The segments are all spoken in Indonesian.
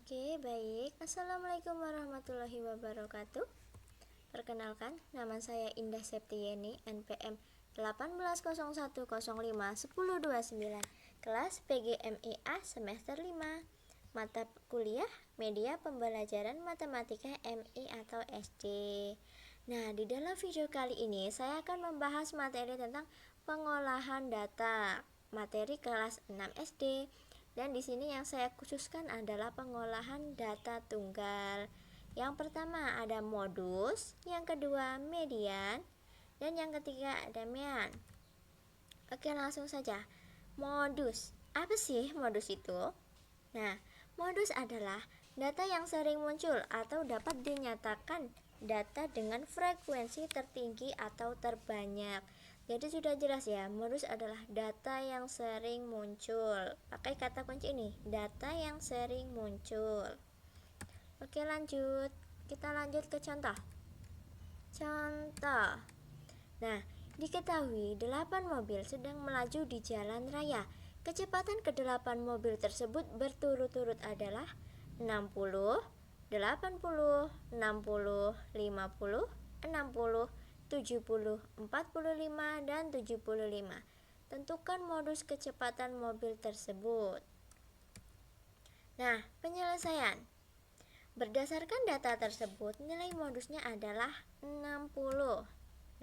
Oke, baik. Assalamualaikum warahmatullahi wabarakatuh. Perkenalkan, nama saya Indah Septieni, NPM 1801051029, kelas PGMIA semester 5, mata kuliah Media Pembelajaran Matematika MI atau SD. Nah, di dalam video kali ini saya akan membahas materi tentang pengolahan data, materi kelas 6 SD. Dan di sini yang saya khususkan adalah pengolahan data tunggal. Yang pertama ada modus, yang kedua median, dan yang ketiga ada mean. Oke, langsung saja. Modus. Apa sih modus itu? Nah, modus adalah data yang sering muncul atau dapat dinyatakan data dengan frekuensi tertinggi atau terbanyak. Jadi sudah jelas ya, modus adalah data yang sering muncul. Pakai kata kunci ini, data yang sering muncul. Oke, lanjut. Kita lanjut ke contoh. Contoh. Nah, diketahui 8 mobil sedang melaju di jalan raya. Kecepatan ke-8 mobil tersebut berturut-turut adalah 60, 80, 60, 50, 60, 70, 45, dan 75. Tentukan modus kecepatan mobil tersebut. Nah, penyelesaian. Berdasarkan data tersebut, nilai modusnya adalah 60.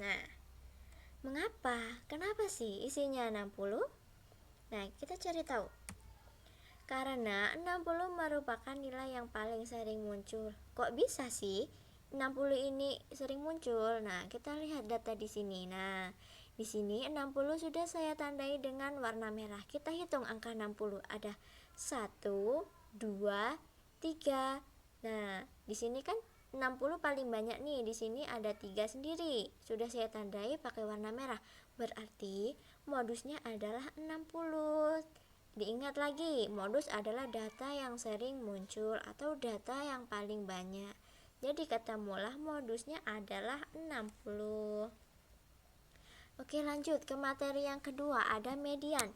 Nah, mengapa? Kenapa sih isinya 60? Nah, kita cari tahu. Karena 60 merupakan nilai yang paling sering muncul. Kok bisa sih 60 ini sering muncul? Nah, kita lihat data di sini. Nah, di sini 60 sudah saya tandai dengan warna merah. Kita hitung angka 60. Ada 1, 2, 3. Nah, di sini kan 60 paling banyak nih. Di sini ada 3 sendiri. Sudah saya tandai pakai warna merah. Berarti modusnya adalah 60. Diingat lagi, modus adalah data yang sering muncul atau data yang paling banyak. Jadi ketemulah modusnya adalah 60. Oke, lanjut ke materi yang kedua, ada median.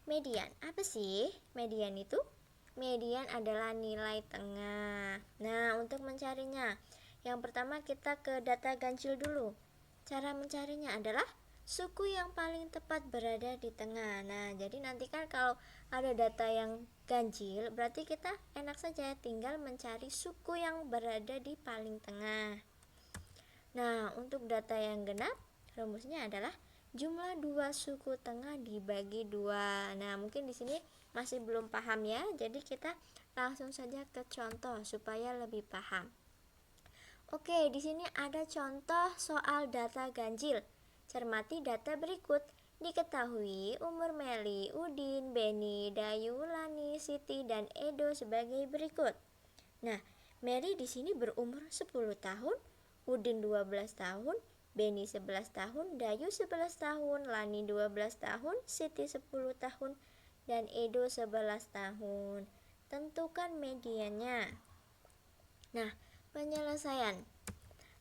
Median, apa sih median itu? Median adalah nilai tengah. Nah, untuk mencarinya, yang pertama kita ke data ganjil dulu. Cara mencarinya adalah suku yang paling tepat berada di tengah. Nah, jadi nanti kan kalau ada data yang ganjil, berarti kita enak saja tinggal mencari suku yang berada di paling tengah. Nah, untuk data yang genap, rumusnya adalah jumlah dua suku tengah dibagi 2. Nah, mungkin di sini masih belum paham ya. Jadi kita langsung saja ke contoh supaya lebih paham. Oke, di sini ada contoh soal data ganjil. Cermati data berikut. Diketahui umur Meli, Udin, Beni, Dayu, Lani, Siti, dan Edo sebagai berikut. Nah, Meli di sini berumur 10 tahun, Udin 12 tahun, Beni 11 tahun, Dayu 11 tahun, Lani 12 tahun, Siti 10 tahun, dan Edo 11 tahun. Tentukan mediannya. Nah, penyelesaian.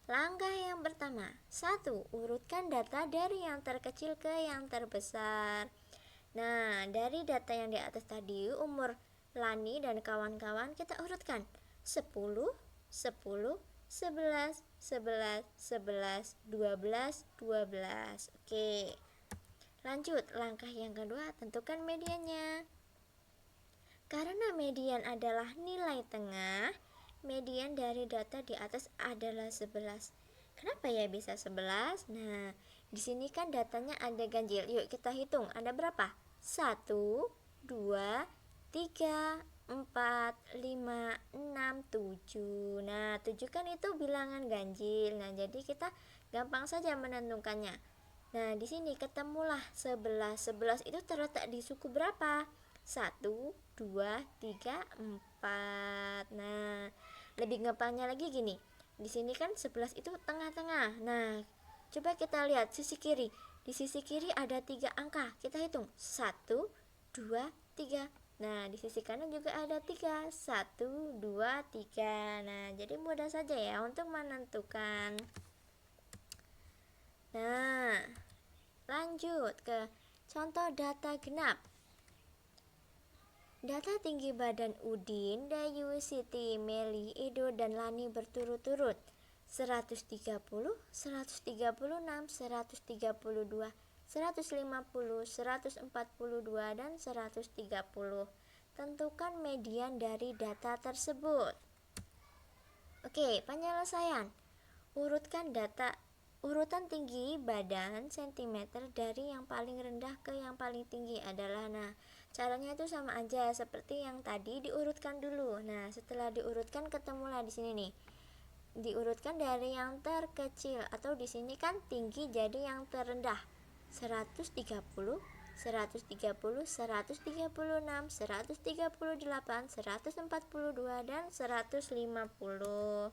Langkah yang pertama, 1. Urutkan data dari yang terkecil ke yang terbesar. Nah, dari data yang di atas tadi, umur Lani dan kawan-kawan kita urutkan 10, 10, 11, 11, 11, 12, 12. Oke. Lanjut, langkah yang kedua, tentukan mediannya. Karena median adalah nilai tengah, median dari data di atas adalah 11. Kenapa ya bisa 11? Nah, di sini kan datanya ada ganjil. Yuk kita hitung, ada berapa? 1, 2, 3, 4, 5, 6, 7. Nah, 7 kan itu bilangan ganjil. Nah, jadi kita gampang saja menentukannya. Nah, di sini ketemulah 11. 11 itu terletak di suku berapa? 1, 2, 3, 4. Nah, lebih gampangnya lagi gini. Di sini kan 11 itu tengah-tengah. Nah, coba kita lihat sisi kiri. Di sisi kiri ada 3 angka. Kita hitung. 1, 2, 3. Nah, di sisi kanan juga ada 3. 1, 2, 3. Nah, jadi mudah saja ya untuk menentukan. Nah, lanjut ke contoh data genap. Data tinggi badan Udin, Dayu, Siti, Meli, Edo, dan Lani berturut-turut 130, 136, 132, 150, 142, dan 130. Tentukan median dari data tersebut. Oke, penyelesaian. Urutan tinggi badan cm dari yang paling rendah ke yang paling tinggi adalah, caranya itu sama aja seperti yang tadi, diurutkan dulu. Nah, setelah diurutkan ketemulah di sini nih. Diurutkan dari yang terkecil, atau di sini kan tinggi jadi yang terendah. 130, 130, 136, 138, 142, dan 150.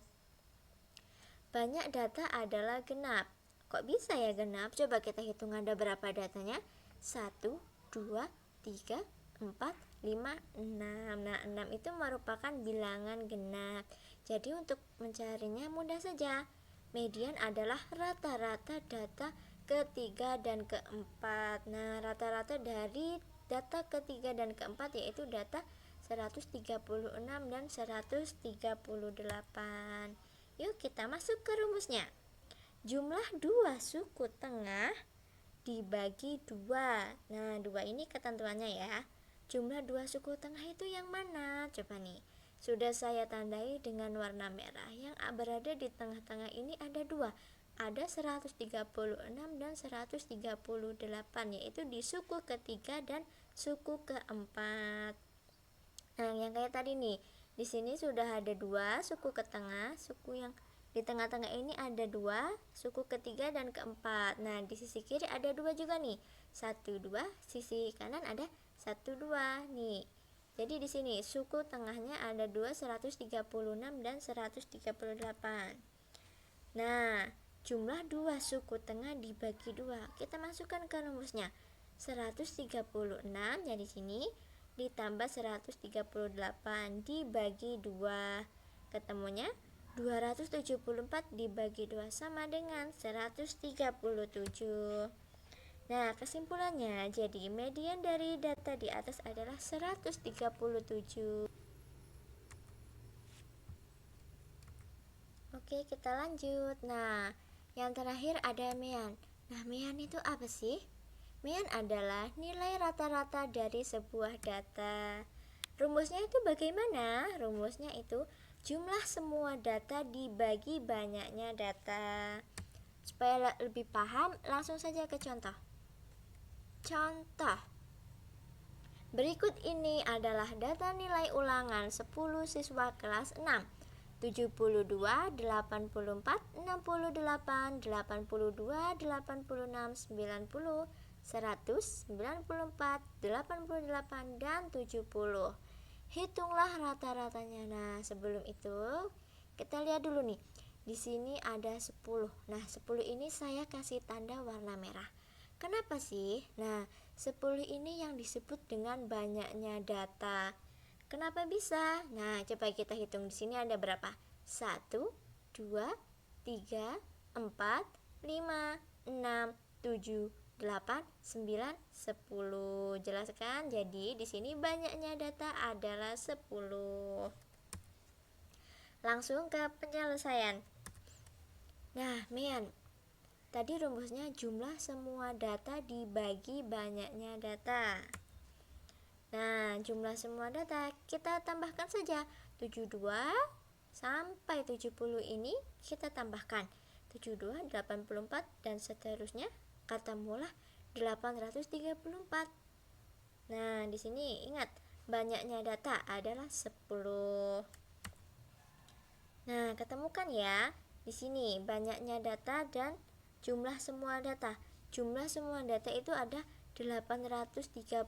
Banyak data adalah genap. Kok bisa ya genap? Coba kita hitung ada berapa datanya. 1, 2, 3, 4, 5, 6. Nah, 6 itu merupakan bilangan genap. Jadi untuk mencarinya mudah saja. Median adalah rata-rata data ketiga dan keempat. Nah, rata-rata dari data ketiga dan keempat yaitu data 136 dan 138. Yuk kita masuk ke rumusnya. Jumlah dua suku tengah dibagi 2. Nah, 2 ini ketentuannya ya. Jumlah dua suku tengah itu yang mana? Coba nih. Sudah saya tandai dengan warna merah. Yang berada di tengah-tengah ini ada 2. Ada 136 dan 138, yaitu di suku ketiga dan suku keempat. Nah, yang kayak tadi nih. Di sini sudah ada 2 suku ke tengah, suku yang di tengah-tengah ini ada 2, suku ketiga dan keempat. Nah, di sisi kiri ada 2 juga nih. 1, 2, sisi kanan ada 1, 2 nih. Jadi di sini suku tengahnya ada 2, 136 dan 138. Nah, jumlah 2 suku tengah dibagi 2. Kita masukkan ke rumusnya. 136 ya di sini ditambah 138 dibagi 2, ketemunya 274 dibagi 2 sama dengan 137. Nah, kesimpulannya jadi median dari data di atas adalah 137. Oke, kita lanjut. Nah, yang terakhir ada mean. Nah, mean itu apa sih? Mean adalah nilai rata-rata dari sebuah data. Rumusnya itu bagaimana? Rumusnya itu jumlah semua data dibagi banyaknya data. Supaya lebih paham, langsung saja ke contoh. Contoh. Berikut ini adalah data nilai ulangan 10 siswa kelas 6. 72, 84, 68, 82, 86, 90, 100, 94, 88, dan 70. Hitunglah rata-ratanya. Nah, sebelum itu kita lihat dulu nih. Di sini ada 10. Nah, 10 ini saya kasih tanda warna merah. Kenapa sih? Nah, 10 ini yang disebut dengan banyaknya data. Kenapa bisa? Nah, coba kita hitung di sini ada berapa? 1, 2, 3, 4, 5, 6, 7, 8, 9, 10. Jelas kan? Jadi di sini banyaknya data adalah 10. Langsung ke penyelesaian. Nah, Mian, tadi rumusnya jumlah semua data dibagi banyaknya data. Nah, jumlah semua data kita tambahkan saja. 72 sampai 70 ini kita tambahkan. 72, 84, dan seterusnya ketemulah 834. Nah, di sini ingat, banyaknya data adalah 10. Nah, ketemukan ya. Di sini banyaknya data dan jumlah semua data. Jumlah semua data itu ada 834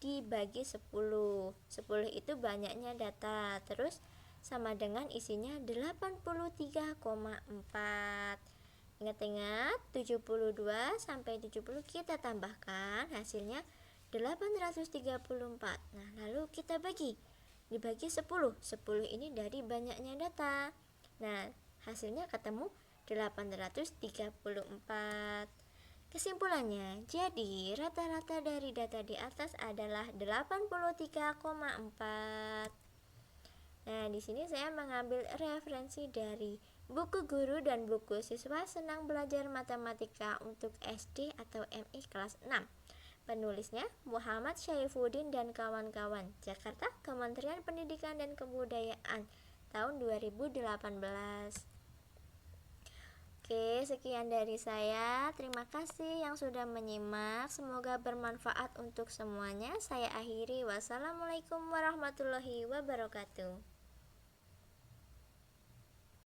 dibagi 10. 10 itu banyaknya data. Terus sama dengan isinya 83,4. Ingat-ingat, 72 sampai 70 kita tambahkan, hasilnya 834. Nah, lalu kita bagi. Dibagi 10. 10 ini dari banyaknya data. Nah, hasilnya ketemu 834. Kesimpulannya, jadi rata-rata dari data di atas adalah 83,4. Nah, di sini saya mengambil referensi dari buku guru dan buku siswa senang belajar matematika untuk SD atau MI kelas 6. Penulisnya Muhammad Syaifuddin dan kawan-kawan, Jakarta, Kementerian Pendidikan dan Kebudayaan, tahun 2018. Oke, sekian dari saya. Terima kasih yang sudah menyimak. Semoga bermanfaat untuk semuanya. Saya akhiri. Wassalamualaikum warahmatullahi wabarakatuh.